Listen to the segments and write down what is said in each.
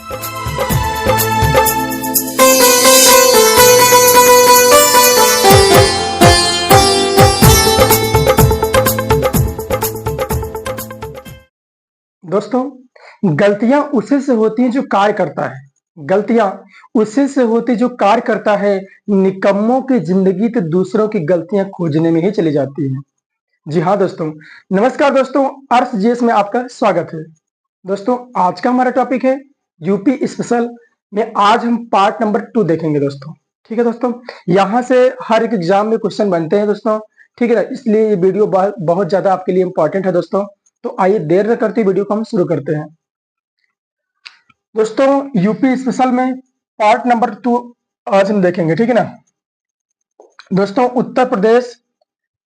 दोस्तों, गलतियां उसी से होती हैं जो कार्य करता है। गलतियां उसी से होती जो कार्य करता है। निकम्मों की जिंदगी तो दूसरों की गलतियां खोजने में ही चली जाती है। जी हाँ दोस्तों, नमस्कार दोस्तों, अर्थ जीएस में आपका स्वागत है। दोस्तों, आज का हमारा टॉपिक है यूपी स्पेशल में। आज हम पार्ट नंबर 2 देखेंगे दोस्तों। ठीक है दोस्तों, यहाँ से हर एक एग्जाम में क्वेश्चन बनते हैं दोस्तों। ठीक है ना, इसलिए ये वीडियो बहुत ज्यादा आपके लिए इंपॉर्टेंट है दोस्तों। तो आइए देर न करते वीडियो को हम शुरू करते हैं। दोस्तों, यूपी स्पेशल में पार्ट नंबर 2 आज हम देखेंगे। ठीक है ना दोस्तों, उत्तर प्रदेश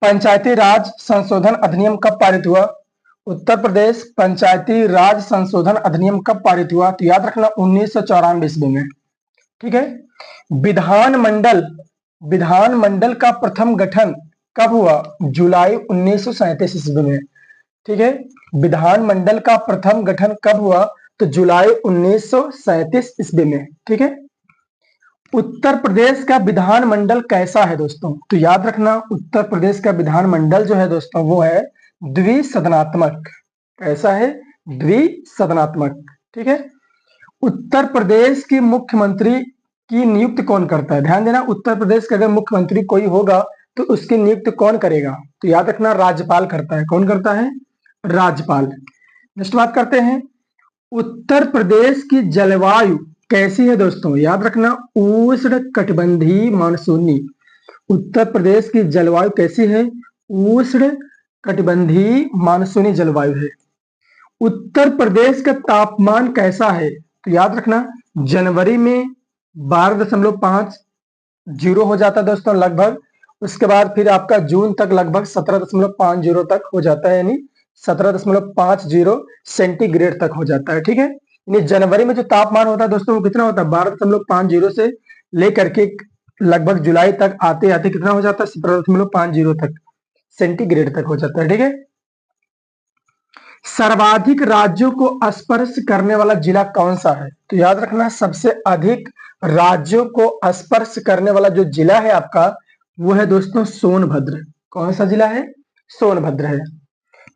पंचायती राज संशोधन अधिनियम कब पारित हुआ? उत्तर प्रदेश पंचायती राज संशोधन अधिनियम कब पारित हुआ? तो याद रखना 1994 ईस्वी में। ठीक है। विधानमंडल विधानमंडल का प्रथम गठन कब हुआ? जुलाई 1937 ईस्वी में। ठीक है। विधानमंडल का प्रथम गठन कब हुआ? तो जुलाई 1937 ईस्वी में। ठीक है। उत्तर प्रदेश का विधानमंडल कैसा है दोस्तों? तो याद रखना, उत्तर प्रदेश का विधानमंडल जो है दोस्तों वो है द्विसदनात्मक। कैसा है? द्विसदनात्मक। ठीक है। उत्तर प्रदेश की मुख्यमंत्री की नियुक्ति कौन करता है? ध्यान देना, उत्तर प्रदेश का अगर मुख्यमंत्री कोई होगा तो उसकी नियुक्ति कौन करेगा? तो याद रखना, राज्यपाल करता है। कौन करता है? राज्यपाल। नेक्स्ट बात करते हैं, उत्तर प्रदेश की जलवायु कैसी है दोस्तों? याद रखना, उष्ण कटिबंधीय मानसूनी। उत्तर प्रदेश की जलवायु कैसी है? उष्ण कटिबंधीय मानसूनी जलवायु है। उत्तर प्रदेश का तापमान कैसा है? तो याद रखना, जनवरी में 12.50 हो जाता है दोस्तों लगभग। उसके बाद फिर आपका जून तक लगभग 17.50 तक हो जाता है, यानी 17.50 सेंटीग्रेड तक हो जाता है। ठीक है। यानी जनवरी में जो तापमान होता है दोस्तों वो कितना होता है? 12.50 से लेकर के लगभग जुलाई तक आते आते कितना हो जाता है? 17.50 तक सेंटीग्रेड तक हो जाता है। ठीक है। सर्वाधिक राज्यों को स्पर्श करने वाला जिला कौन सा है? तो याद रखना, सबसे अधिक राज्यों को स्पर्श करने वाला जो जिला है आपका वो है दोस्तों सोनभद्र। कौन सा जिला है? सोनभद्र है।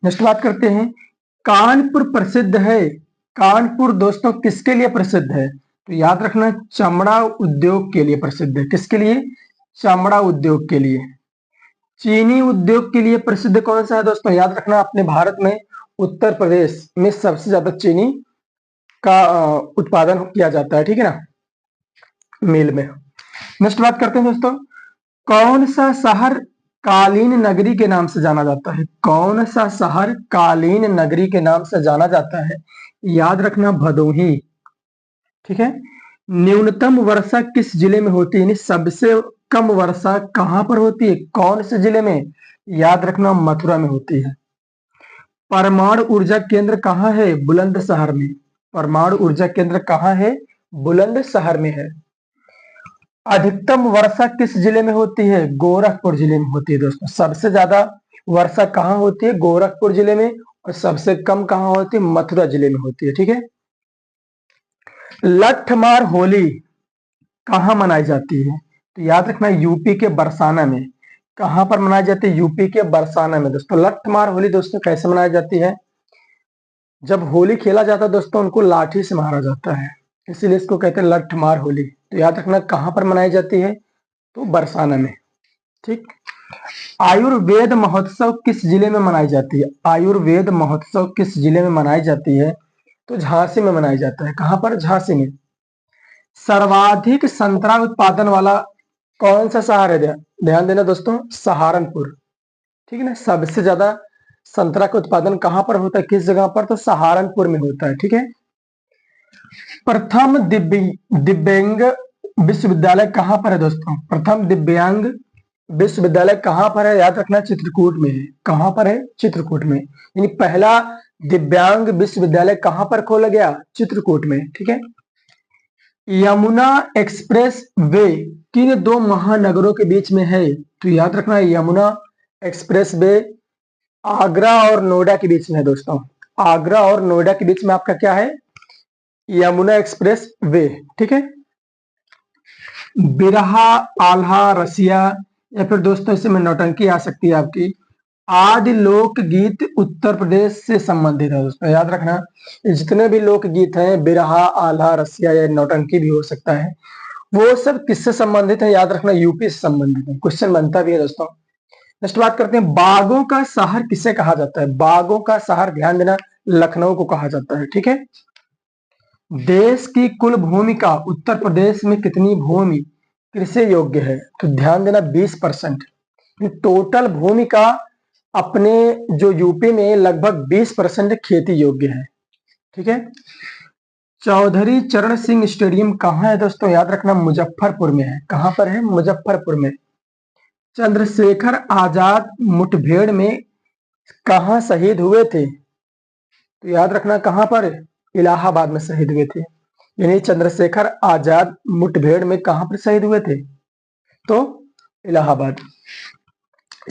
नेक्स्ट बात करते हैं, कानपुर प्रसिद्ध है। कानपुर दोस्तों किसके लिए प्रसिद्ध है? तो याद रखना, चमड़ा उद्योग के लिए प्रसिद्ध है। किसके लिए? चमड़ा उद्योग के लिए। चीनी उद्योग के लिए प्रसिद्ध कौन सा है दोस्तों? याद रखना, अपने भारत में उत्तर प्रदेश में सबसे ज्यादा चीनी का उत्पादन किया जाता है। ठीक है ना, मिल में। नेक्स्ट बात करते हैं दोस्तों, कौन सा शहर कालीन नगरी के नाम से जाना जाता है? कौन सा शहर कालीन नगरी के नाम से जाना जाता है? याद रखना, भदोही। ठीक है। न्यूनतम वर्षा किस जिले में होती है? यानी सबसे कम वर्षा कहां पर होती है? कौन से जिले में? याद रखना, मथुरा में होती है। परमाणु ऊर्जा केंद्र कहाँ है? बुलंदशहर में। परमाणु ऊर्जा केंद्र कहाँ है? बुलंदशहर में है। अधिकतम वर्षा किस जिले में होती है? गोरखपुर जिले में होती है दोस्तों। सबसे ज्यादा वर्षा कहाँ होती है? गोरखपुर जिले में। और सबसे कम कहाँ होती है? मथुरा जिले में होती है। ठीक है। लठमार होली कहाँ मनाई जाती है? तो याद रखना, यूपी के बरसाना में। कहां पर मनाई जाती है? यूपी के बरसाना में दोस्तों। लठमार होली दोस्तों कैसे मनाई जाती है? जब होली खेला जाता है दोस्तों उनको लाठी से मारा जाता है, इसीलिए इसको कहते हैं लठमार होली। तो याद रखना, कहां पर मनाई जाती है? तो बरसाना में। ठीक। आयुर्वेद महोत्सव किस जिले में मनाई जाती है? आयुर्वेद महोत्सव किस जिले में मनाई जाती है? तो झांसी में मनाया जाता है। कहां पर? झांसी में। सर्वाधिक संतरा उत्पादन वाला कौन सा शहर है? ध्यान देना दोस्तों, सहारनपुर। ठीक है ना, सबसे ज्यादा संतरा का उत्पादन कहां पर होता है? किस जगह पर? तो सहारनपुर में होता है। ठीक है। प्रथम दिव्यांग विश्वविद्यालय कहां पर है दोस्तों? प्रथम दिव्यांग विश्वविद्यालय कहां पर है? याद रखना, चित्रकूट में है। कहां पर है? चित्रकूट में। यानी पहला दिव्यांग विश्वविद्यालय कहां पर खोला गया? चित्रकूट में। ठीक है। यमुना एक्सप्रेस वे किन दो महानगरों के बीच में है? तो याद रखना, यमुना एक्सप्रेस वे आगरा और नोएडा के बीच में है दोस्तों। आगरा और नोएडा के बीच में आपका क्या है? यमुना एक्सप्रेस वे, ठीक है। बिरहा, आल्हा, रसिया, या फिर दोस्तों इसमें नौटंकी आ सकती है आपकी। आदि लोकगीत उत्तर प्रदेश से संबंधित है दोस्तों, याद रखना। ये जितने भी लोकगीत हैं, बिरहा, आल्हा, रसिया या नौटंकी भी हो सकता है, वो सब किससे संबंधित है, याद रखना, यूपी से संबंधित है। क्वेश्चन बनता भी है दोस्तों। नेक्स्ट बात करते हैं, बागों का शहर किसे कहा जाता है। बागों का शहर, ध्यान देना, लखनऊ को कहा जाता है, ठीक है। देश की कुल भूमि का उत्तर प्रदेश में कितनी भूमि कृषि योग्य है, तो ध्यान देना 20%। टोटल भूमि का अपने जो यूपी में लगभग 20% खेती योग्य है, ठीक है। चौधरी चरण सिंह स्टेडियम कहाँ है दोस्तों, याद रखना, मुजफ्फरपुर में है। कहां पर है, मुजफ्फरपुर में। चंद्रशेखर आजाद मुठभेड़ में कहां शहीद हुए थे, तो याद रखना कहां पर, इलाहाबाद में शहीद हुए थे। यानी चंद्रशेखर आजाद मुठभेड़ में कहां पर शहीद हुए थे, तो इलाहाबाद।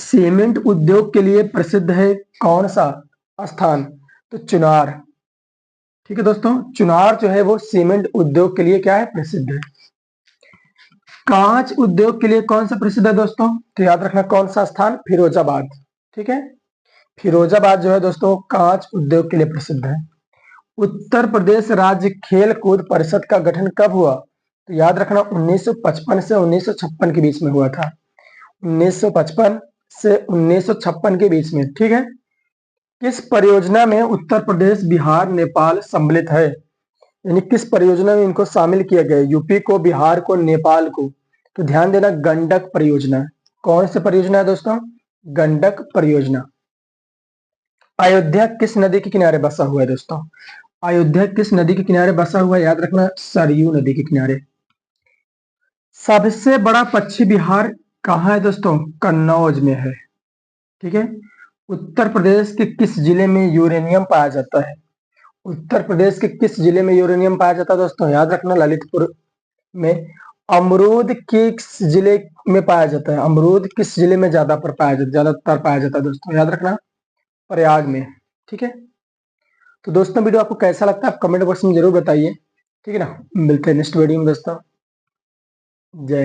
सीमेंट उद्योग के लिए प्रसिद्ध है कौन सा स्थान, तो चुनार, ठीक है दोस्तों। चुनार जो है वो सीमेंट उद्योग के लिए क्या है, प्रसिद्ध है। कांच उद्योग के लिए कौन सा प्रसिद्ध है दोस्तों, तो याद रखना कौन सा स्थान, फिरोजाबाद, ठीक है। फिरोजाबाद जो है दोस्तों कांच उद्योग के लिए प्रसिद्ध है। उत्तर प्रदेश राज्य खेल कूद परिषद का गठन कब हुआ, तो याद रखना 1955 से 1956 के बीच में हुआ था। 1955 से 1956 के बीच में, ठीक है। किस परियोजना में उत्तर प्रदेश, बिहार, नेपाल सम्मिलित है, यानी किस परियोजना में इनको शामिल किया गया, यूपी को, बिहार को, नेपाल को, तो ध्यान देना गंडक परियोजना। कौन सी परियोजना है दोस्तों, गंडक परियोजना। अयोध्या किस नदी के किनारे बसा हुआ है दोस्तों, अयोध्या किस नदी के किनारे बसा हुआ है, याद रखना सरयू नदी के किनारे। सबसे बड़ा पक्षी विहार कहाँ है दोस्तों, कन्नौज में है, ठीक है। उत्तर प्रदेश के किस जिले में यूरेनियम पाया जाता है, उत्तर प्रदेश के किस जिले में यूरेनियम पाया जाता है दोस्तों, याद रखना ललितपुर में। अमरूद किस जिले में पाया जाता है, अमरूद किस जिले में ज्यादातर पाया जाता है दोस्तों, याद रखना प्रयाग में, ठीक है। तो दोस्तों वीडियो आपको कैसा लगता है आप कमेंट बॉक्स में जरूर बताइए, ठीक है ना। मिलते हैं नेक्स्ट वीडियो में दोस्तों, जय हिंद।